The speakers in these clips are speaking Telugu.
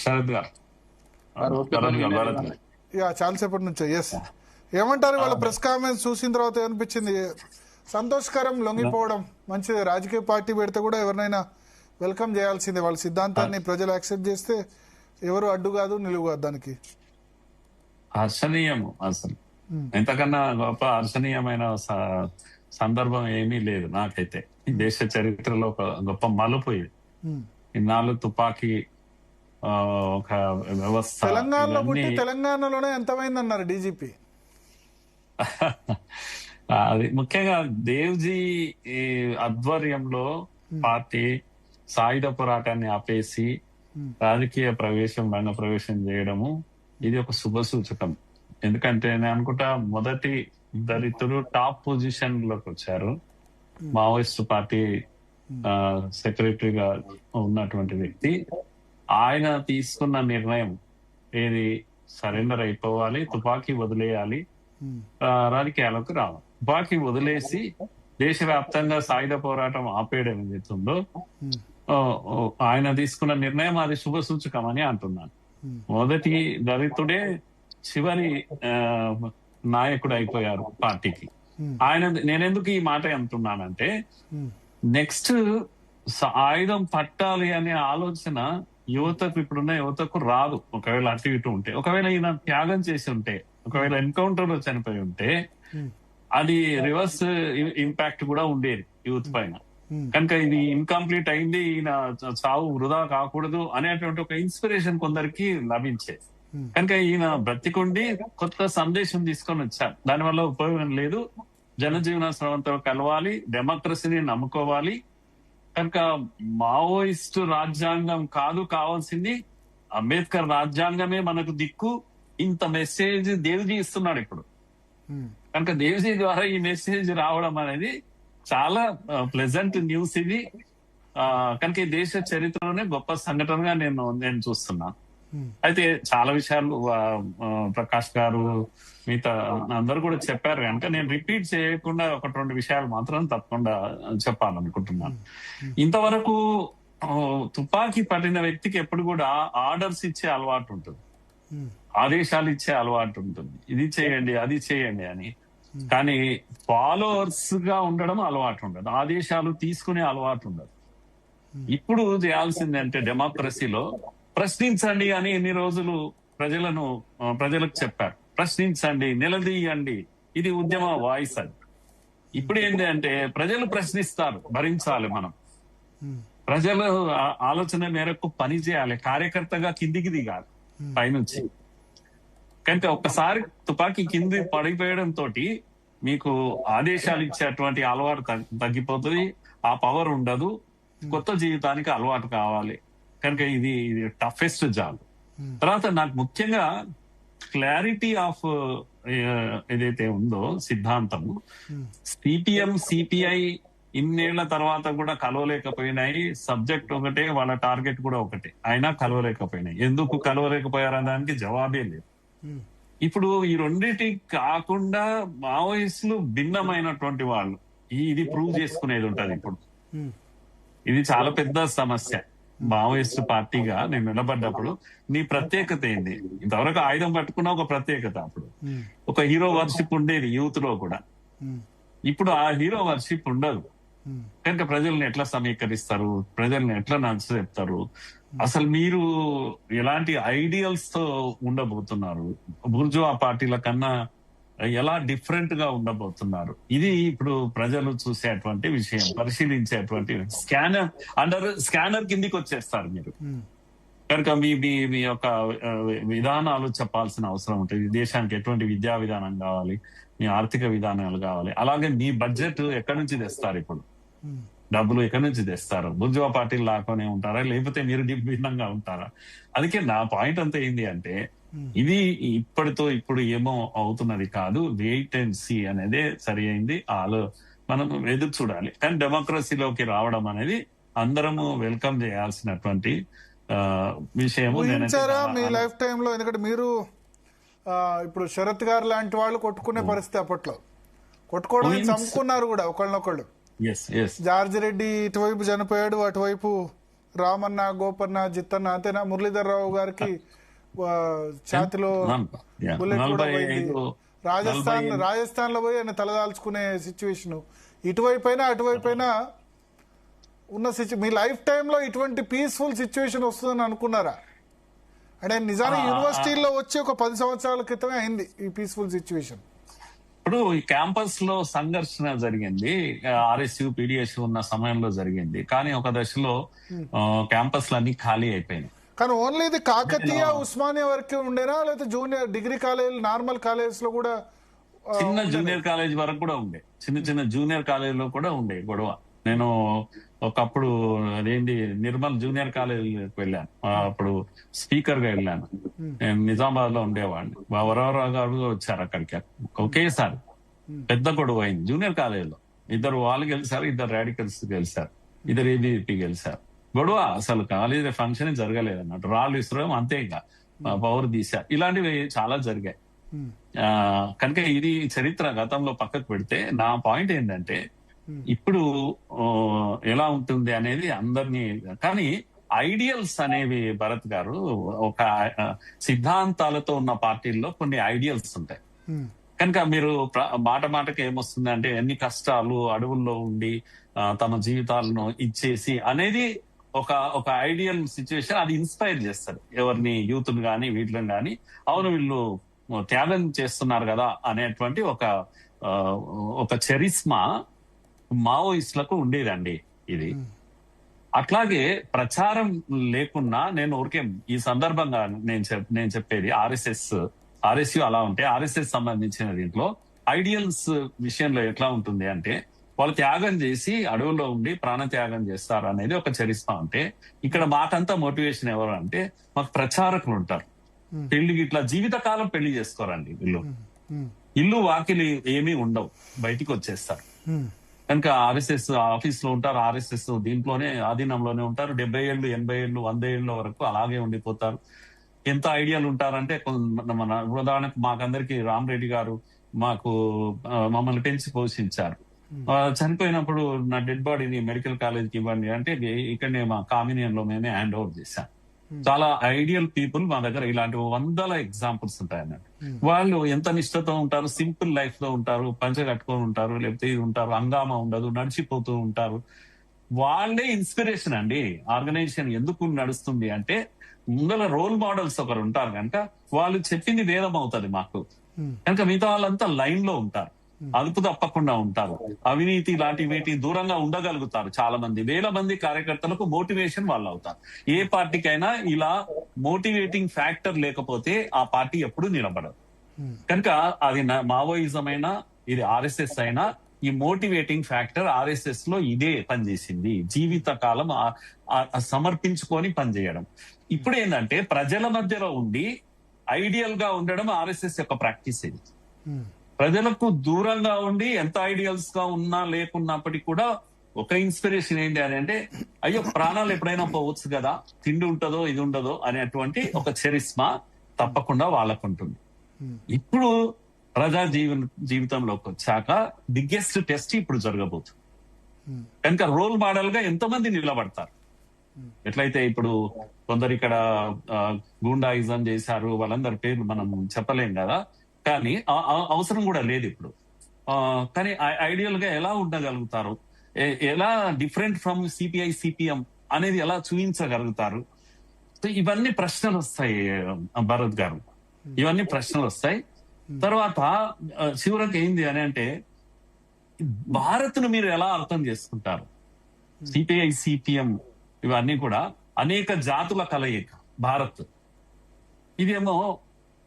శరత్ గారు, భరత్ గారు. చాలాసేపటి నుంచి ఎస్ ఏమంటారు వాళ్ళ ప్రెస్ కాన్ఫరెన్స్ చూసిన తర్వాత ఏమనిపించింది? సంతోషకరం, లొంగిపోవడం మంచిది. రాజకీయ పార్టీ పెడితే కూడా ఎవరినైనా వెల్కమ్ చేయాల్సిందే. వాళ్ళ సిద్ధాంతాన్ని ప్రజలు యాక్సెప్ట్ చేస్తే ఎవరు అడ్డు కాదు, నిలువు కాదు. దానికి హర్షణీయము. అసలు ఎంతకన్నా గొప్ప హర్షణీయమైన సందర్భం ఏమీ లేదు నాకైతే. ఈ దేశ చరిత్రలో ఒక గొప్ప మలుపు ఇది. ఇన్నాళ్ళు తుపాకీ ఒక వ్యవస్థ. తెలంగాణలో పుట్టి తెలంగాణలోనే ఎంతమైంది అన్నారు డీజీపీ. అది ముఖ్యంగా దేవ్జీ ఆధ్వర్యంలో పార్టీ సాయుధ పోరాటాన్ని ఆపేసి రాజకీయ ప్రవేశం, రంగ ప్రవేశం చేయడము ఇది ఒక శుభ సూచకం. ఎందుకంటే నేను అనుకుంటా మొదటి దళితులు టాప్ పొజిషన్ లోకి వచ్చారు. మావోయిస్ట్ పార్టీ సెక్రటరీగా ఉన్నటువంటి వ్యక్తి, ఆయన తీసుకున్న నిర్ణయం ఏది, సరెండర్ అయిపోవాలి, తుపాకీ వదిలేయాలి, రాజకీయాలకు రావాలి. తుపాకీ వదిలేసి దేశవ్యాప్తంగా సాయుధ పోరాటం ఆపేయడం ఏదైతుందో ఆయన తీసుకున్న నిర్ణయం అది శుభ సూచకం అని అంటున్నాను. మొదటి దళితుడే చివరి నాయకుడు అయిపోయారు పార్టీకి. ఆయన నేనెందుకు ఈ మాట అంటున్నానంటే, నెక్స్ట్ ఆయుధం పట్టాలి అనే ఆలోచన యువతకు, ఇప్పుడున్న యువతకు రాదు. ఒకవేళ అటు ఇటు ఉంటే, ఒకవేళ ఈయన త్యాగం చేసి ఉంటే, ఒకవేళ ఎన్కౌంటర్ లో చనిపోయి ఉంటే అది రివర్స్ ఇంపాక్ట్ కూడా ఉండేది యూత్ పైన. కనుక ఇది ఇన్కంప్లీట్ అయింది, ఈయన చావు వృధా కాకూడదు అనేటువంటి ఒక ఇన్స్పిరేషన్ కొందరికి లభించేది. కనుక ఈయన బ్రతికుండి కొత్త సందేశం తీసుకొని వచ్చారు. దానివల్ల ఉపయోగం లేదు. జనజీవన స్రవంతో కలవాలి, డెమోక్రసీని నమ్ముకోవాలి. కనుక మావోయిస్టు రాజ్యాంగం కాదు కావాల్సింది, అంబేద్కర్ రాజ్యాంగమే మనకు దిక్కు. ఇంత మెసేజ్ దేవ్జీ ఇస్తున్నాడు ఇప్పుడు. కనుక దేవ్జీ ద్వారా ఈ మెసేజ్ రావడం అనేది చాలా ప్లెజెంట్ న్యూస్ ఇది. కనుక ఈ దేశ చరిత్రలోనే గొప్ప సంఘటనగా నేను చూస్తున్నాను. అయితే చాలా విషయాలు ప్రకాష్ గారు, మిగతా అందరూ కూడా చెప్పారు కనుక నేను రిపీట్ చేయకుండా ఒక రెండు విషయాలు మాత్రం తప్పకుండా చెప్పాలనుకుంటున్నాను. ఇంతవరకు తుపాకీ పట్టిన వ్యక్తికి ఎప్పుడు కూడా ఆర్డర్స్ ఇచ్చే అలవాటు ఉంటుంది, ఆదేశాలు ఇచ్చే అలవాటు ఉంటుంది, ఇది చేయండి అది చేయండి అని. కానీ ఫాలోవర్స్ గా ఉండడం అలవాటు ఉండదు, ఆదేశాలు తీసుకునే అలవాటు ఉండదు. ఇప్పుడు చేయాల్సింది అంటే డెమోక్రసీలో ప్రశ్నించండి అని ఎన్ని రోజులు ప్రజలకు చెప్పారు. ప్రశ్నించండి, నిలదీయండి, ఇది ఉద్యమ వాయిస్ అని. ఇప్పుడు ఏంటి అంటే ప్రజలు ప్రశ్నిస్తారు, భరించాలి మనం. ప్రజల ఆలోచన మేరకు పని చేయాలి, కార్యకర్తగా కిందికి దిగాలి పైనుంచి. కనుక ఒక్కసారి తుపాకీ కింది పడిపోయడం తోటి మీకు ఆదేశాలు ఇచ్చేటువంటి అలవాటు తగ్గిపోతుంది, ఆ పవర్ ఉండదు, కొత్త జీవితానికి అలవాటు కావాలి. కనుక ఇది టఫెస్ట్ జాబ్. తర్వాత నాకు ముఖ్యంగా క్లారిటీ ఆఫ్ ఏదైతే ఉందో సిద్ధాంతము, సిపిఎం సిపిఐ ఇన్నేళ్ల తర్వాత కూడా కలవలేకపోయినాయి. సబ్జెక్ట్ ఒకటే, వాళ్ళ టార్గెట్ కూడా ఒకటే, అయినా కలవలేకపోయినాయి. ఎందుకు కలవలేకపోయారనే దానికి జవాబే లేదు. ఇప్పుడు ఈ రెండింటి కాకుండా మావోయిస్టులు భిన్నమైనటువంటి వాళ్ళు, ఇది ప్రూవ్ చేసుకునేది ఉంటది. ఇప్పుడు ఇది చాలా పెద్ద సమస్య. మావోయిస్టు పార్టీగా నేను నిలబడ్డప్పుడు నీ ప్రత్యేకత ఏంది? ఇంతవరకు ఆయుధం పట్టుకున్న ఒక ప్రత్యేకత, అప్పుడు ఒక హీరో వర్షిప్ ఉండేది యూత్ లో కూడా. ఇప్పుడు ఆ హీరో వర్షిప్ ఉండదు. కనుక ప్రజల్ని ఎట్లా సమీకరిస్తారు, ప్రజల్ని ఎట్లా నచ్చచెప్తారు, అసలు మీరు ఎలాంటి ఐడియల్స్ తో ఉండబోతున్నారు, బూర్జువా పార్టీల కన్నా ఎలా డిఫరెంట్ గా ఉండబోతున్నారు, ఇది ఇప్పుడు ప్రజలు చూసేటువంటి విషయం, పరిశీలించేటువంటి. స్కానర్ కిందికి వచ్చేస్తారు మీరు. కనుక మీ యొక్క విధానాలు చెప్పాల్సిన అవసరం ఉంటుంది. దేశానికి ఎటువంటి విద్యా విధానం కావాలి, మీ ఆర్థిక విధానాలు కావాలి, అలాగే మీ బడ్జెట్ ఎక్కడి నుంచి తెస్తారు, ఇప్పుడు డబ్బులు ఎక్కడి నుంచి తెస్తారు? బూర్జువా పార్టీలు లాగానే ఉంటారా, లేకపోతే మీరు భిన్నంగా ఉంటారా? అందుకే నా పాయింట్ అంతా ఏంది అంటే, ఇది ఇప్పటితో ఇప్పుడు ఏమో అవుతున్నది కాదు, వెయిట్ అండ్ సీ అనేదే సరి అయింది. మనం ఎదురు చూడాలి. కానీ డెమోక్రసీలోకి రావడం అనేది అందరము వెల్కమ్ చేయాల్సినటువంటి విషయము. మీ లైఫ్ టైమ్ లో, ఎందుకంటే మీరు ఇప్పుడు శరత్ గారు లాంటి వాళ్ళు కొట్టుకునే పరిస్థితి అప్పట్లో, కొట్టుకోవడం చంపుకున్నారు కూడా ఒకళ్ళనొకళ్ళు. జార్జ్ రెడ్డి ఇటువైపు చనిపోయాడు, అటువైపు రామన్న, గోపన్న, జిత్తన్న అంతేనా? మురళీధర్ రావు గారికి ఛాతిలో బుల్లెట్ కూడా పోయింది. రాజస్థాన్ లో పోయి ఆయన తలదాల్చుకునే సిచ్యువేషన్ ఇటువైపైనా అటువైపైనా ఉన్న మీ లైఫ్ టైంలో ఇటువంటి పీస్ఫుల్ సిచ్యువేషన్ వస్తుందని అనుకున్నారా? అంటే నిజానికి యూనివర్సిటీలో వచ్చి ఒక 10 సంవత్సరాల క్రితమే అయింది ఈ పీస్ఫుల్ సిచ్యువేషన్. ఇప్పుడు ఈ క్యాంపస్ లో సంఘర్షణ జరిగింది, ఆర్ఎస్యు పిడిఎస్యు ఉన్న సమయంలో జరిగింది. కానీ ఒక దశలో క్యాంపస్లు అన్ని ఖాళీ అయిపోయినాయి. కానీ ఓన్లీ ఇది కాకతీయ, ఉస్మానియా వరకే ఉండేనా, లేకపోతే junior degree college, normal college లో కూడా చిన్న జూనియర్ కాలేజ్ వరకు కూడా ఉండే, చిన్న జూనియర్ కాలేజ్ లో కూడా ఉండే గొడవ. నేను ఒకప్పుడు అదేంటి నిర్మల్ జూనియర్ కాలేజీకి వెళ్ళాను, అప్పుడు స్పీకర్ గా వెళ్ళాను. నేను నిజామాబాద్ లో ఉండేవాడిని. వరవరావు గారు వచ్చారు అక్కడికి. ఒకేసారి పెద్ద గొడవ అయింది జూనియర్ కాలేజీలో. ఇద్దరు వాళ్ళు గెలిచారు, ఇద్దరు రాడికల్స్ గెలిచారు, ఇద్దరు ఏబీవీపీ గెలిచారు. గొడవ అసలు కాలేజీ ఫంక్షన్ జరగలేదు అన్నట్టు. రాళ్ళు ఇస్తారు అంతే, ఇంకా పవర్ తీశారు. ఇలాంటివి చాలా జరిగాయి. కనుక ఇది చరిత్ర గతంలో పక్కకు పెడితే నా పాయింట్ ఏంటంటే ఇప్పుడు ఎలా ఉంటుంది అనేది అందరినీ. కానీ ఐడియల్స్ అనేవి భరత్ గారు, ఒక సిద్ధాంతాలతో ఉన్న పార్టీల్లో కొన్ని ఐడియల్స్ ఉంటాయి. కనుక మీరు మాటకి ఏమొస్తుంది అంటే ఎన్ని కష్టాలు అడవుల్లో ఉండి తమ జీవితాలను ఇచ్చేసి అనేది ఒక ఐడియల్ సిచ్యువేషన్. అది ఇన్స్పైర్ చేస్తారు ఎవరిని, యూత్ గాని వీటిని గాని. అవును వీళ్ళు త్యాగం చేస్తున్నారు కదా అనేటువంటి ఒక చరిస్మా మావోయిస్టులకు ఉండేదండి ఇది. అట్లాగే ప్రచారం లేకున్నా, నేను ఊరికే ఈ సందర్భంగా నేను చెప్పేది ఆర్ఎస్యు అలా ఉంటే, ఆర్ఎస్ఎస్ సంబంధించిన దీంట్లో ఐడియల్స్ విషయంలో ఎట్లా ఉంటుంది అంటే వాళ్ళు త్యాగం చేసి అడవుల్లో ఉండి ప్రాణ త్యాగం చేస్తారు అనేది ఒక చరిస్మా ఉంటే, ఇక్కడ మాకంతా మోటివేషన్ ఎవరు అంటే మాకు ప్రచారకులు ఉంటారు. పెళ్లికి ఇట్లా జీవితకాలం పెళ్లి చేసుకోరండి వీళ్ళు. ఇల్లు వాకిలి ఏమీ ఉండవు, బయటికి వచ్చేస్తారు. కనుక ఆర్ఎస్ఎస్ ఆఫీస్ లో ఉంటారు, ఆర్ఎస్ఎస్ దీంట్లోనే ఆధీనంలోనే ఉంటారు. 70 ఏళ్ళు 80 ఏళ్ళు 100 ఏళ్ళ వరకు అలాగే ఉండిపోతారు. ఎంత ఐడియాలు ఉంటారంటే, మన ఉదాహరణకు మాకందరికి రామరెడ్డి గారు మమ్మల్ని పెంచి పోషించారు. చనిపోయినప్పుడు నా డెడ్ బాడీని మెడికల్ కాలేజ్కి ఇవ్వండి అంటే ఇక్కడనే మా కామినియన్ లో మేమే హ్యాండ్ ఓవర్ చేశాం. చాలా ఐడియల్ పీపుల్ మా దగ్గర ఇలాంటి 100 ఎగ్జాంపుల్స్ ఉంటాయి అన్నట్టు. వాళ్ళు ఎంత నిష్ఠతో ఉంటారు, సింపుల్ లైఫ్ లో ఉంటారు, పంచ కట్టుకొని ఉంటారు, లేకపోతే ఇది ఉంటారు, హంగామా ఉండదు, నడిచిపోతూ ఉంటారు. వాళ్ళే ఇన్స్పిరేషన్ అండి. ఆర్గనైజేషన్ ఎందుకు నడుస్తుంది అంటే ముందర రోల్ మోడల్స్ ఒకరు ఉంటారు కనుక వాళ్ళు చెప్పింది వేదం అవుతుంది మాకు. కనుక మిగతా వాళ్ళంతా లైన్ లో ఉంటారు, అదుపు తప్పకుండా ఉంటారు, అవినీతి లాంటి వీటి దూరంగా ఉండగలుగుతారు. చాలా మంది, వేల మంది కార్యకర్తలకు మోటివేషన్ వాళ్ళు అవుతారు. ఏ పార్టీకైనా ఇలా మోటివేటింగ్ ఫ్యాక్టర్ లేకపోతే ఆ పార్టీ ఎప్పుడు నిలబడదు. కనుక అది మావోయిజం అయినా ఇది ఆర్ఎస్ఎస్ అయినా ఈ మోటివేటింగ్ ఫ్యాక్టర్ ఆర్ఎస్ఎస్ లో ఇదే పనిచేసింది. జీవిత కాలం సమర్పించుకొని పనిచేయడం. ఇప్పుడు ఏంటంటే ప్రజల మధ్యలో ఉండి ఐడియల్ గా ఉండడం ఆర్ఎస్ఎస్ యొక్క ప్రాక్టీస్. ఇది ప్రజలకు దూరంగా ఉండి ఎంత ఐడియల్స్ గా ఉన్నా లేకున్నప్పటికీ కూడా ఒక ఇన్స్పిరేషన్ ఏంటి అని అంటే, అయ్యో ప్రాణాలు ఎప్పుడైనా పోవచ్చు కదా, తిండి ఉంటుందో ఇది ఉండదో అనేటువంటి ఒక చరిస్మా తప్పకుండా వాళ్ళకు ఉంటుంది. ఇప్పుడు ప్రజా జీవితంలోకి వచ్చాక బిగ్గెస్ట్ టెస్ట్ ఇప్పుడు జరగబోతుంది. కనుక రోల్ మోడల్ గా ఎంతమంది నిలబడతారు. ఎట్లయితే ఇప్పుడు కొందరు ఇక్కడ గూండాయిజం చేశారు, వాళ్ళందరి పేర్లు మనం చెప్పలేం కదా, కానీ అవసరం కూడా లేదు ఇప్పుడు. కానీ ఐడియల్ గా ఎలా ఉండగలుగుతారు, ఎలా డిఫరెంట్ ఫ్రమ్ సిపిఐ సిపిఎం అనేది ఎలా చూపించగలుగుతారు. ఇవన్నీ ప్రశ్నలు వస్తాయి భరత్ గారు, ఇవన్నీ ప్రశ్నలు వస్తాయి. తర్వాత చివరికి ఏంది అని అంటే భారత్ ను మీరు ఎలా అర్థం చేసుకుంటారు. సిపిఐ సిపిఎం ఇవన్నీ కూడా అనేక జాతుల కలయిక భారత్. ఇదేమో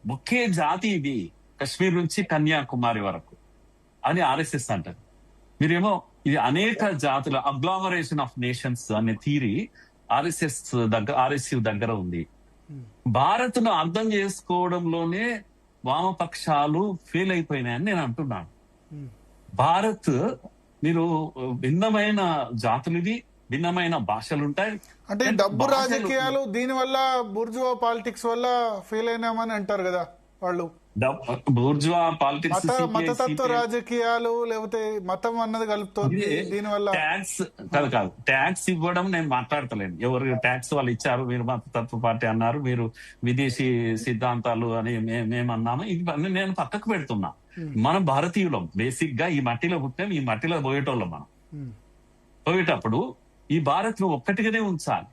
ఒకే జాతి, ఇది కశ్మీర్ నుంచి కన్యాకుమారి వరకు అని ఆర్ఎస్ఎస్ అంటారు. మీరేమో ఇది అనేక జాతుల అగ్లామరేషన్ ఆఫ్ నేషన్స్ అనే థీరీ ఆర్ఎస్యు దగ్గర ఉంది. భారత్ ను అర్థం చేసుకోవడంలోనే వామపక్షాలు ఫెయిల్ అయిపోయినాయని నేను అంటున్నాను. భారత్ మీరు భిన్నమైన జాతులది, భిన్నమైన భాషలుంటాయి. అంటే డబ్బు రాజకీయాలు దీని వల్ల బూర్జువా పాలిటిక్స్ వల్ల ఫెయిల్ అయినామని అంటారు కదా వాళ్ళు. బూర్జువా పాలిటిక్స్, మతతత్వ రాజకీయాలు లేకపోతే మతం అన్నది కలుపుతోంది దీనివల్ల. ట్యాక్స్ కాదు ట్యాక్స్ ఇవ్వడం నేను మాట్లాడతలేను. ఎవరు ట్యాక్స్ వాళ్ళు ఇచ్చారు, మీరు మతతత్వ పార్టీ అన్నారు, మీరు విదేశీ సిద్ధాంతాలు అని మేమన్నాము, ఇవన్నీ నేను పక్కకు పెడుతున్నా. మనం భారతీయులం, బేసిక్ గా ఈ మట్టిలో పుట్టాం, ఈ మట్టిలో పోయేటోళ్ళం. మనం పోయేటప్పుడు ఈ భారత్ ను ఒక్కటిగానే ఉంచాలి,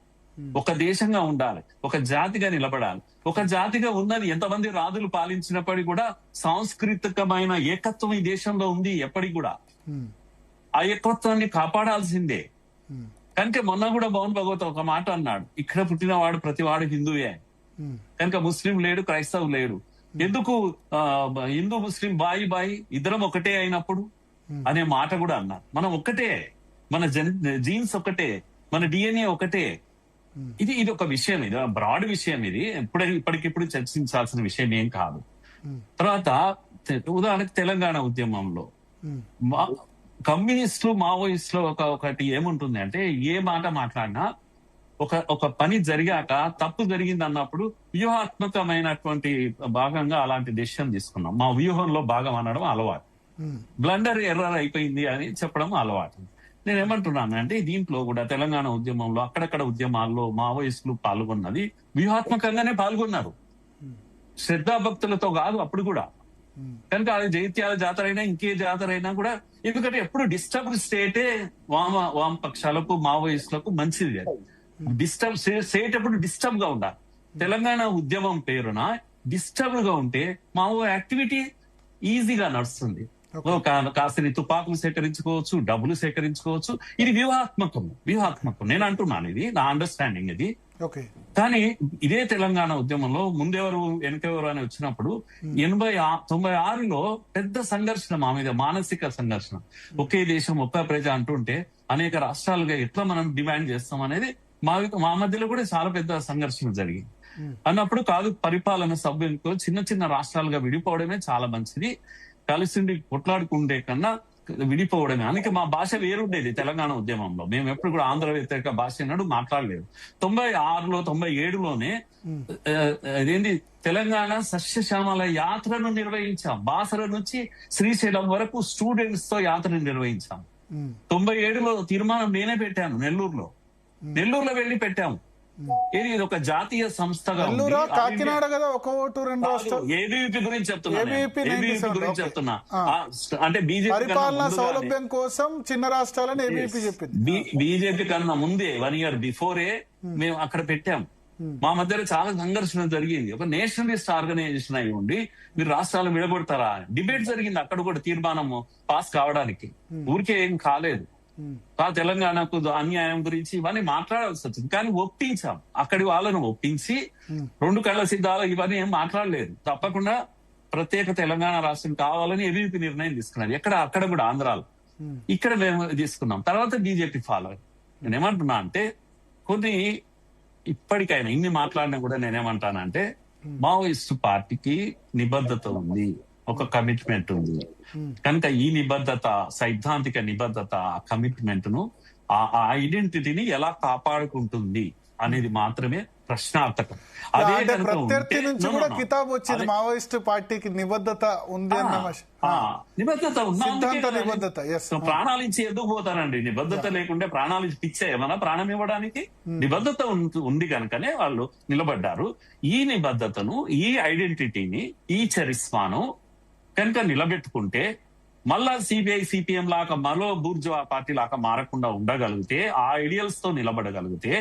ఒక దేశంగా ఉండాలి, ఒక జాతిగా నిలబడాలి. ఒక జాతిగా ఉన్నది ఎంతమంది రాజులు పాలించినప్పటికీ కూడా సాంస్కృతికమైన ఏకత్వం ఈ దేశంలో ఉంది ఎప్పటికి కూడా. ఆ ఏకత్వాన్ని కాపాడాల్సిందే. కనుక మొన్న కూడా మోహన్ భగవత్ ఒక మాట అన్నాడు, ఇక్కడ పుట్టినవాడు ప్రతివాడు హిందువే. కనుక ముస్లిం లేడు, క్రైస్తవు లేడు. ఎందుకు హిందూ ముస్లిం బాయి ఇద్దరం ఒకటే అయినప్పుడు అనే మాట కూడా అన్నారు. మనం ఒక్కటే, మన జీన్స్ ఒకటే, మన డిఎన్ఏ ఒకటే. ఇది ఒక విషయం, ఇది బ్రాడ్ విషయం. ఇది ఇప్పటికిప్పుడు చర్చించాల్సిన విషయం ఏం కాదు. తర్వాత ఉదాహరణకు తెలంగాణ ఉద్యమంలో కమ్యూనిస్టులు మావోయిస్టులు ఒకటి ఏముంటుంది అంటే, ఏ మాట మాట్లాడినా ఒక పని జరిగాక తప్పు జరిగింది అన్నప్పుడు వ్యూహాత్మకమైనటువంటి భాగంగా అలాంటి డెసిషన్ తీసుకున్నాం. మా వ్యూహంలో భాగం అనడం అలవాటు, బ్లండర్ ఎర్రర్ అయిపోయింది అని చెప్పడం అలవాటు. నేనేమంటున్నాను అంటే, దీంట్లో కూడా తెలంగాణ ఉద్యమంలో అక్కడక్కడ ఉద్యమాల్లో మావోయిస్టులు పాల్గొన్నది వ్యూహాత్మకంగానే పాల్గొన్నారు, శ్రద్ధాభక్తులతో కాదు అప్పుడు కూడా. కనుక అది జైత్యాల జాతర అయినా ఇంకే జాతర అయినా కూడా, ఎందుకంటే ఎప్పుడు డిస్టర్బ్డ్ స్టేటే వామ పక్షాలకు మావోయిస్టులకు మంచిది. డిస్టర్బ్ స్టేట్ ఎప్పుడు డిస్టర్బ్ గా ఉండాలి. తెలంగాణ ఉద్యమం పేరున డిస్టర్బ్ గా ఉంటే మావో యాక్టివిటీ ఈజీగా నడుస్తుంది. కాసిని తుపాకులు సేకరించుకోవచ్చు, డబ్బులు సేకరించుకోవచ్చు. ఇది వ్యూహాత్మకం నేను అంటున్నాను, ఇది నా అండర్స్టాండింగ్ ఇది. కానీ ఇదే తెలంగాణ ఉద్యమంలో ముందెవరు వెనకెవరు అని వచ్చినప్పుడు 96లో పెద్ద సంఘర్షణ మా మీద, మానసిక సంఘర్షణ. ఒకే దేశం ఒక్క ప్రజ అంటుంటే అనేక రాష్ట్రాలుగా ఎట్లా మనం డిమాండ్ చేస్తాం అనేది మా మధ్యలో కూడా చాలా పెద్ద సంఘర్షణ జరిగింది. అన్నప్పుడు కాదు, పరిపాలన సభ్యులతో చిన్న చిన్న రాష్ట్రాలుగా విడిపోవడమే చాలా మంచిది, కలిసి కొట్లాడుకుండే కన్నా విడిపోవడమే. అందుకే మా భాష వేరుండేది తెలంగాణ ఉద్యమంలో. మేము ఎప్పుడు కూడా ఆంధ్ర వ్యతిరేక భాష అన్నాడు మాట్లాడలేదు. 96లో 97లోనే అదేంటి తెలంగాణ సస్యశ్యామల యాత్రను నిర్వహించాం. బాసర నుంచి శ్రీశైలం వరకు స్టూడెంట్స్ తో యాత్రను నిర్వహించాం. 97లో తీర్మానం నేనే పెట్టాను, నెల్లూరులో వెళ్లి పెట్టాము. ఇది ఒక జాతీయ సంస్థగా కాకినాడ కదా, ఒక ఓటు రెండు రాష్ట్రాలు. ఏబీవీపీ గురించి చెప్తున్నా. అంటే బీజేపీ పరిపాలనా సౌలభ్యం కోసం చిన్న రాష్ట్రాలని ఏబీవీపీ చెప్పింది. బీజేపీ కన్నా ముందే 1 year బిఫోరే మేము అక్కడ పెట్టాం. మా మధ్యలో చాలా సంఘర్షణ జరిగింది. ఒక నేషనలిస్ట్ ఆర్గనైజేషన్ అయి ఉండి మీరు రాష్ట్రాలు విడగొడతారా, డిబేట్ జరిగింది అక్కడ కూడా, తీర్మానం పాస్ కావడానికి. ఊరికే ఏం కాలేదు. తెలంగాణకు అన్యాయం గురించి ఇవన్నీ మాట్లాడాల్సి వచ్చింది. కానీ ఒప్పించాం, అక్కడి వాళ్ళను ఒప్పించి 2 కళ్ళ సిద్ధాలు ఇవన్నీ ఏం మాట్లాడలేదు. తప్పకుండా ప్రత్యేక తెలంగాణ రాష్ట్రం కావాలని ఏబీవీపీ నిర్ణయం తీసుకున్నారు. అక్కడ కూడా ఆంధ్రాలో. ఇక్కడ మేము తీసుకున్నాం. తర్వాత బీజేపీ ఫాలో. నేనేమంటున్నా అంటే, కొన్ని ఇప్పటికైనా ఇన్ని మాట్లాడినా కూడా నేనేమంటానంటే, మావోయిస్టు పార్టీకి నిబద్ధత ఉంది, ఒక కమిట్మెంట్ ఉంది. కనుక ఈ నిబద్ధత, సైద్ధాంతిక నిబద్ధత, కమిట్మెంట్ ను, ఆ ఐడెంటిటీని ఎలా కాపాడుకుంటుంది అనేది మాత్రమే ప్రశ్నార్థకం. అదే ప్రత్యర్థి నుంచి కూడా కితాబ్ వచ్చింది, మావోయిస్టు పార్టీకి నిబద్ధత ఉంది అన్న నిబద్ధత నిబద్ధత. ప్రాణాలు ఇచ్చి ఎందుకు పోతారండి? నిబద్ధత లేకుంటే ప్రాణాలు పిచ్చే ఏమన్నా ప్రాణం ఇవ్వడానికి? నిబద్ధత ఉంది కనుకనే వాళ్ళు నిలబడ్డారు. ఈ నిబద్ధతను, ఈ ఐడెంటిటీని, ఈ చరిస్మాను కనుక నిలబెట్టుకుంటే, మళ్ళా సిపిఐ సిపిఎం లాగా మరో బూర్జువా పార్టీ లాగా మారకుండా ఉండగలిగితే, ఆ ఐడియల్స్ తో నిలబడగలిగితే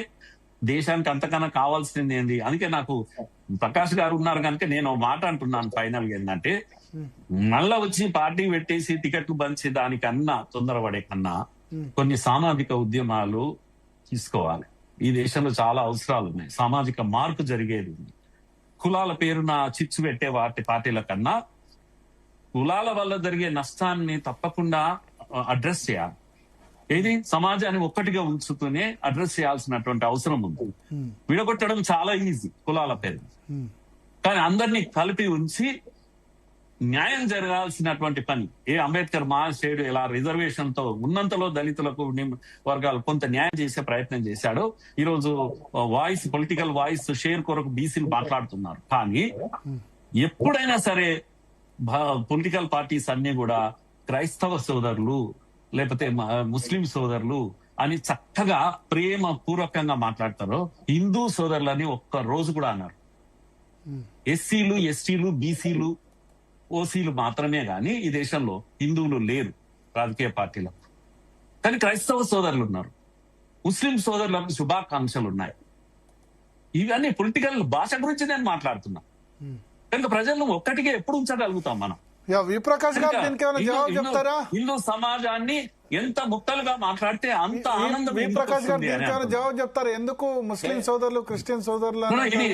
దేశానికి అంతకన్నా కావాల్సింది ఏంది? అందుకే నాకు ప్రకాష్ గారు ఉన్నారు కనుక నేను మాట అంటున్నాను ఫైనల్ గా ఏంటంటే, మళ్ళా వచ్చి పార్టీ పెట్టేసి టికెట్లు పంచి దానికన్నా తొందరపడే కన్నా కొన్ని సామాజిక ఉద్యమాలు తీసుకోవాలి. ఈ దేశంలో చాలా అవసరాలు ఉన్నాయి, సామాజిక మార్పు జరిగేది ఉంది. కులాల పేరున చిచ్చు పెట్టే పార్టీల కన్నా కులాల వల్ల జరిగే నష్టాన్ని తప్పకుండా అడ్రస్ చేయాలి. ఏది సమాజాన్ని ఒక్కటిగా ఉంచుతూనే అడ్రస్ చేయాల్సినటువంటి అవసరం ఉంది. విడగొట్టడం చాలా ఈజీ కులాల పేరు, కానీ అందరినీ కలిపి ఉంచి న్యాయం జరగాల్సినటువంటి పని. అంబేద్కర్ మహాశయుడు ఇలా రిజర్వేషన్ తో ఉన్నంతలో దళితులకు వర్గాలు కొంత న్యాయం చేసే ప్రయత్నం చేశాడు. ఈరోజు పొలిటికల్ వాయిస్ షేర్ కొరకు బీసీలు మాట్లాడుతున్నారు. కానీ ఎప్పుడైనా సరే పొలిటికల్ పార్టీస్ అన్ని కూడా క్రైస్తవ సోదరులు లేకపోతే ముస్లిం సోదరులు అని చక్కగా ప్రేమ పూర్వకంగా మాట్లాడతారు. హిందూ సోదరులని ఒక్క రోజు కూడా అన్నారు. ఎస్సీలు, ఎస్టీలు, బీసీలు, ఓసీలు మాత్రమే గాని ఈ దేశంలో హిందువులు లేరు రాజకీయ పార్టీలో. కానీ క్రైస్తవ సోదరులు ఉన్నారు, ముస్లిం సోదరులకు శుభాకాంక్షలు ఉన్నాయి. ఇవన్నీ పొలిటికల్ భాష గురించి నేను మాట్లాడుతున్నా. కనుక ప్రజలను ఒక్కటిగా ఎప్పుడు ఉంచగలుగుతాం మనం? విప్రకాష్ గారు దీనికి ఏమైనా జవాబు చెప్తారా? హిందూ సమాజాన్ని ఎంత ముక్కలుగా మాట్లాడితే అంత ఆనందం. విప్రకాష్ గారు దీనికి ఏమైనా జవాబు చెప్తారా? ఎందుకు ముస్లిం సోదరులు, క్రిస్టియన్ సోదరులు? ఇది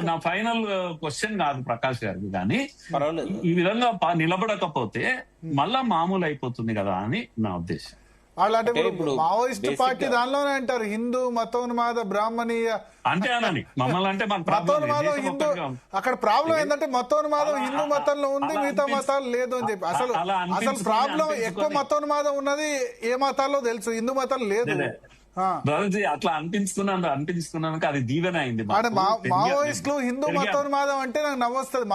నా ఫైనల్ క్వశ్చన్ కాదు ప్రకాష్ గారికి, కానీ ఈ విధంగా నిలబడకపోతే మళ్ళా మామూలు అయిపోతుంది కదా అని నా ఉద్దేశం. అలాంటి మావోయిస్ట్ పార్టీ దానిలోనే అంటారు హిందూ మతోన్మాద బ్రాహ్మణీయ అంటే అనని మమ్మల్ని అంటే మతోన్మాదం హిందూ. అక్కడ ప్రాబ్లం ఏంటంటే మతోన్మాదం హిందూ మతంలో ఉంది, మిగతా మతాలు లేదు అని చెప్పి. అసలు ప్రాబ్లం ఎక్కువ మతోన్మాదం ఉన్నది ఏ మతాల్లో తెలుసు, హిందూ మతం లేదు. అట్లా అనిపించుకున్నాక అది దీవెన అయింది. మావోయిస్టులు హిందూ మతోన్మాదం అంటే నాకు నవ్వొస్తుంది.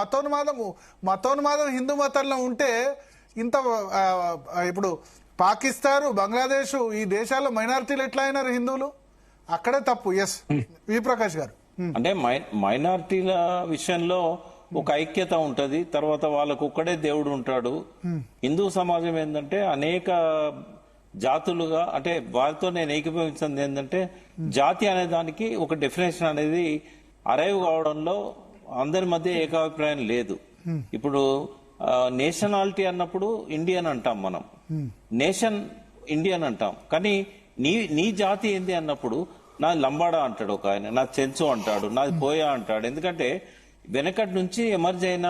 మతోన్మాదం హిందూ మతంలో ఉంటే ఇంత ఇప్పుడు పాకిస్తాన్, బంగ్లాదేశ్ ఈ దేశాల్లో మైనారిటీలు ఎట్లా అయినారు హిందువులు? అక్కడే తప్పు. ఎస్ విప్రకాష్ గారు. అంటే మైనారిటీల విషయంలో ఒక ఐక్యత ఉంటది, తర్వాత వాళ్ళకు ఒక్కడే దేవుడు ఉంటాడు. హిందూ సమాజం ఏంటంటే అనేక జాతులుగా, అంటే వారితో నేను ఏకీభవించింది ఏంటంటే జాతి అనే దానికి ఒక డెఫినేషన్ అనేది అరైవ్ కావడంలో అందరి మధ్య ఏకాభిప్రాయం లేదు. ఇప్పుడు నేషనాలిటీ అన్నప్పుడు ఇండియన్ అంటాం మనం, నేషన్ ఇండియన్ అంటాం. కానీ నీ జాతి ఏంది అన్నప్పుడు నా లంబాడా అంటాడు ఒక ఆయన, నా చెంచు అంటాడు, నాది పోయా అంటాడు. ఎందుకంటే వెనకటి నుంచి ఎమర్జ్ అయిన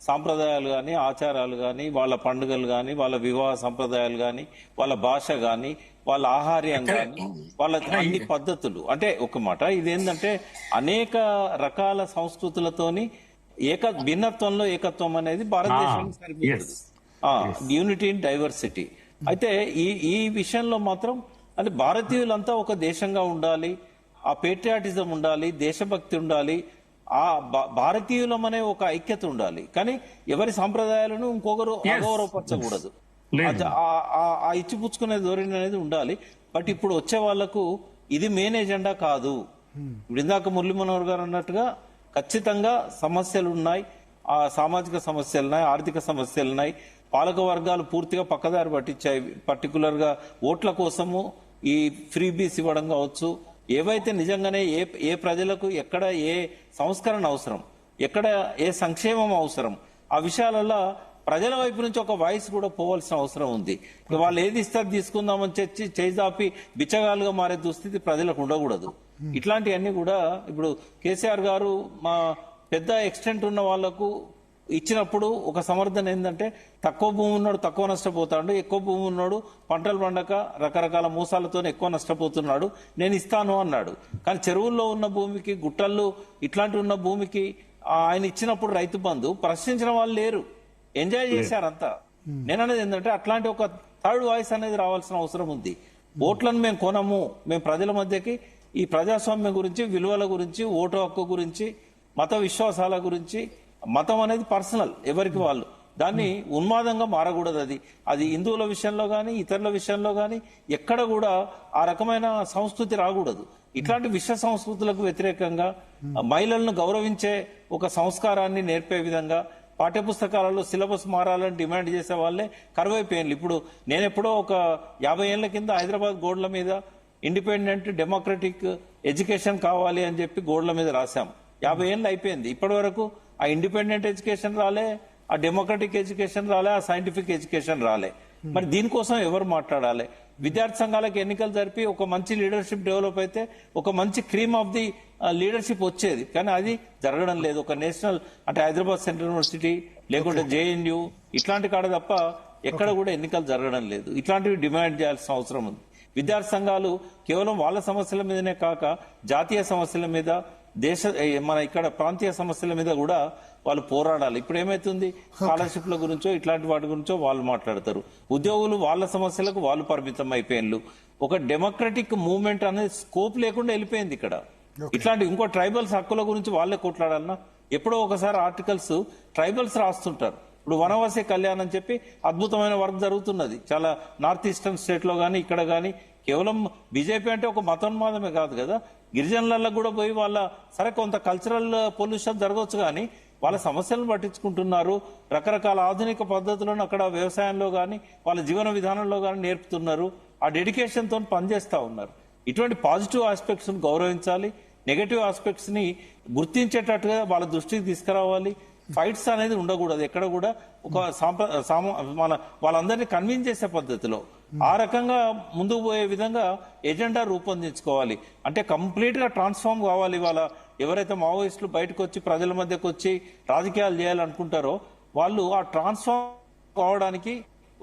సాంప్రదాయాలు కానీ, ఆచారాలు కానీ, వాళ్ళ పండుగలు కానీ, వాళ్ళ వివాహ సంప్రదాయాలు కానీ, వాళ్ళ భాష కానీ, వాళ్ళ ఆహార్యం కానీ, వాళ్ళ అన్ని పద్ధతులు. అంటే ఒక మాట ఇదేంటంటే అనేక రకాల సంస్కృతులతోని భిన్నత్వంలో ఏకత్వం అనేది భారతదేశానికి సరిపోతుంది. Unity in diversity. అయితే ఈ విషయంలో మాత్రం అంటే భారతీయులంతా ఒక దేశంగా ఉండాలి, ఆ పేట్రియాటిజం ఉండాలి, దేశభక్తి ఉండాలి, ఆ భారతీయులం అనే ఒక ఐక్యత ఉండాలి. కానీ ఎవరి సాంప్రదాయాలను ఇంకొకరు అగౌరవపరచకూడదు. ఆ ఇచ్చిపుచ్చుకునే ధోరణి అనేది ఉండాలి. బట్ ఇప్పుడు వచ్చే వాళ్లకు ఇది మెయిన్ ఎజెండా కాదు. ఇందాక మురళీ మనోహర్ గారు అన్నట్టుగా ఖచ్చితంగా సమస్యలు ఉన్నాయి, ఆ సామాజిక సమస్యలు ఉన్నాయి, ఆర్థిక సమస్యలు ఉన్నాయి. పాలక వర్గాలు పూర్తిగా పక్కదారి పట్టించాయి. పర్టికులర్ గా ఓట్ల కోసము ఈ ఫ్రీబీస్ ఇవ్వడం కావచ్చు, ఏవైతే నిజంగానే ఏ ప్రజలకు ఎక్కడ ఏ సంస్కరణ అవసరం, ఎక్కడ ఏ సంక్షేమం అవసరం, ఆ విషయాలలో ప్రజల వైపు నుంచి ఒక వాయిస్ కూడా పోవాల్సిన అవసరం ఉంది. వాళ్ళు ఏది ఇస్తారు తీసుకుందామని చేజాపి బిచ్చగాలుగా మారే దుస్థితి ప్రజలకు ఉండకూడదు. ఇట్లాంటివన్నీ కూడా ఇప్పుడు కేసీఆర్ గారు మా పెద్ద ఎక్స్టెంట్ ఉన్న వాళ్లకు ఇచ్చినప్పుడు ఒక సమర్థన ఏంటంటే తక్కువ భూమి ఉన్నాడు తక్కువ నష్టపోతాడు, ఎక్కువ భూమి ఉన్నాడు పంటలు పండక రకరకాల మూసాలతో ఎక్కువ నష్టపోతున్నాడు, నేను ఇస్తాను అన్నాడు. కానీ చెరువుల్లో ఉన్న భూమికి, గుట్టల్లో ఇట్లాంటి ఉన్న భూమికి ఆయన ఇచ్చినప్పుడు రైతు బంధు ప్రశ్నించిన వాళ్ళు లేరు, ఎంజాయ్ చేశారంతా. నేను అనేది ఏంటంటే అట్లాంటి ఒక థర్డ్ వాయిస్ అనేది రావాల్సిన అవసరం ఉంది. ఓట్లను మేము కొనము, మేము ప్రజల మధ్యకి ఈ ప్రజాస్వామ్యం గురించి, విలువల గురించి, ఓటు హక్కు గురించి, మత విశ్వాసాల గురించి, మతం అనేది పర్సనల్ ఎవరికి వాళ్ళు, దాన్ని ఉన్మాదంగా మారకూడదు. అది హిందువుల విషయంలో కానీ ఇతరుల విషయంలో కానీ ఎక్కడ కూడా ఆ రకమైన సంస్కృతి రాకూడదు. ఇట్లాంటి విశ్వ సంస్కృతులకు వ్యతిరేకంగా మహిళలను గౌరవించే ఒక సంస్కారాన్ని నేర్పే విధంగా పాఠ్యపుస్తకాలలో సిలబస్ మారాలని డిమాండ్ చేసే వాళ్ళే కరువైపోయాను. ఇప్పుడు నేను ఎప్పుడో ఒక 50 ఏళ్ల కింద హైదరాబాద్ గోడల మీద ఇండిపెండెంట్ డెమోక్రటిక్ ఎడ్యుకేషన్ కావాలి అని చెప్పి గోడల మీద రాశాం. 50 ఏళ్ళు అయిపోయింది, ఇప్పటి వరకు ఆ ఇండిపెండెంట్ ఎడ్యుకేషన్ రాలే, ఆ డెమోక్రటిక్ ఎడ్యుకేషన్ రాలే, ఆ సైంటిఫిక్ ఎడ్యుకేషన్ రాలే. మరి దీనికోసం ఎవరు మాట్లాడాలి? విద్యార్థి సంఘాలకు ఎన్నికలు జరిపి ఒక మంచి లీడర్షిప్ డెవలప్ అయితే ఒక మంచి క్రీమ్ ఆఫ్ ది లీడర్షిప్ వచ్చేది. కానీ అది జరగడం లేదు. ఒక నేషనల్ అంటే హైదరాబాద్ సెంట్రల్ యూనివర్సిటీ లేకుంటే JNU ఇట్లాంటి కాడ తప్ప ఎక్కడ కూడా ఎన్నికలు జరగడం లేదు. ఇట్లాంటివి డిమాండ్ చేయాల్సిన అవసరం ఉంది. విద్యార్థి సంఘాలు కేవలం వాళ్ళ సమస్యల మీదనే కాక జాతీయ సమస్యల మీద, మన ఇక్కడ ప్రాంతీయ సమస్యల మీద కూడా వాళ్ళు పోరాడాలి. ఇప్పుడు ఏమైతుంది, స్కాలర్షిప్ల గురించో ఇట్లాంటి వాటి గురించో వాళ్ళు మాట్లాడతారు. ఉద్యోగులు వాళ్ళ సమస్యలకు వాళ్ళు పరిమితం అయిపోయినారు. ఒక డెమోక్రటిక్ మూవ్మెంట్ అనేది స్కోప్ లేకుండా వెళ్ళిపోయింది ఇక్కడ. ఇట్లాంటి ఇంకో ట్రైబల్స్ హక్కుల గురించి వాళ్ళే కొట్లాడాలన్నా ఎప్పుడో ఒకసారి ఆర్టికల్స్ ట్రైబల్స్ రాస్తుంటారు. ఇప్పుడు వనవాసి కళ్యాణ్ అని చెప్పి అద్భుతమైన వర్క్ జరుగుతున్నది చాలా నార్త్ ఈస్టర్న్ స్టేట్ లో గానీ ఇక్కడ గానీ. కేవలం బీజేపీ అంటే ఒక మతోన్మాదమే కాదు కదా, గిరిజనులలో కూడా పోయి వాళ్ళ సరే కొంత కల్చరల్ పొల్యూషన్ జరగవచ్చు కానీ వాళ్ళ సమస్యలను పట్టించుకుంటున్నారు. రకరకాల ఆధునిక పద్ధతులను అక్కడ వ్యవసాయంలో గానీ వాళ్ళ జీవన విధానంలో గానీ నేర్పుతున్నారు. ఆ డెడికేషన్ తో పనిచేస్తా ఉన్నారు. ఇటువంటి పాజిటివ్ ఆస్పెక్ట్స్ ని గౌరవించాలి, నెగటివ్ ఆస్పెక్ట్స్ ని గుర్తించేటట్టుగా వాళ్ళ దృష్టికి తీసుకురావాలి. ఫైట్స్ అనేది ఉండకూడదు ఎక్కడ కూడా. ఒక వాళ్ళందరినీ కన్విన్స్ చేసే పద్ధతిలో ఆ రకంగా ముందుకు పోయే విధంగా ఎజెండా రూపొందించుకోవాలి. అంటే కంప్లీట్ గా ట్రాన్స్ఫార్మ్ కావాలి. వాళ్ళ ఎవరైతే మావోయిస్టులు బయటకు వచ్చి ప్రజల మధ్యకు వచ్చి రాజకీయాలు చేయాలనుకుంటారో వాళ్ళు ఆ ట్రాన్స్ఫార్మ్ కావడానికి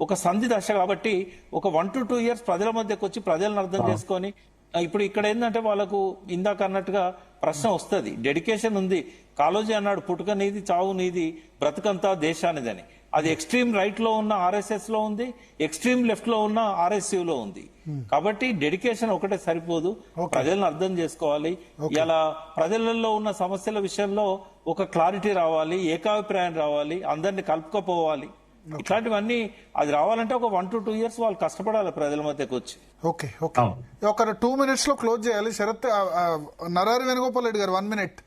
ఒక సంధి దశ కాబట్టి ఒక 1 to 2 years ప్రజల మధ్యకు వచ్చి ప్రజలను అర్థం చేసుకొని. ఇప్పుడు ఇక్కడ ఏంటంటే వాళ్ళకు ఇందాక అన్నట్టుగా ప్రశ్న వస్తుంది, డెడికేషన్ ఉంది. కాళోజీ అన్నాడు పుట్టుక నీది చావు నీది బ్రతుకంతా దేశానిదని. అది ఎక్స్ట్రీమ్ రైట్ లో ఉన్న ఆర్ఎస్ఎస్ లో ఉంది, ఎక్స్ట్రీమ్ లెఫ్ట్ లో ఉన్న ఆర్ఎస్యూ లో ఉంది. కాబట్టి డెడికేషన్ ఒకటే సరిపోదు, ప్రజలను అర్థం చేసుకోవాలి. ఇలా ప్రజలలో ఉన్న సమస్యల విషయంలో ఒక క్లారిటీ రావాలి, ఏకాభిప్రాయం రావాలి, అందరినీ కలుపుకపోవాలి. ఇట్లాంటివన్నీ అది రావాలంటే ఒక 1 to 2 years వాళ్ళు కష్టపడాలి ప్రజల మధ్యకు వచ్చి. ఓకే ఒక 2 minutes లో క్లోజ్ చేయాలి. శరత్ నరహరి వేణుగోపాల్ రెడ్డి గారు 1 minute.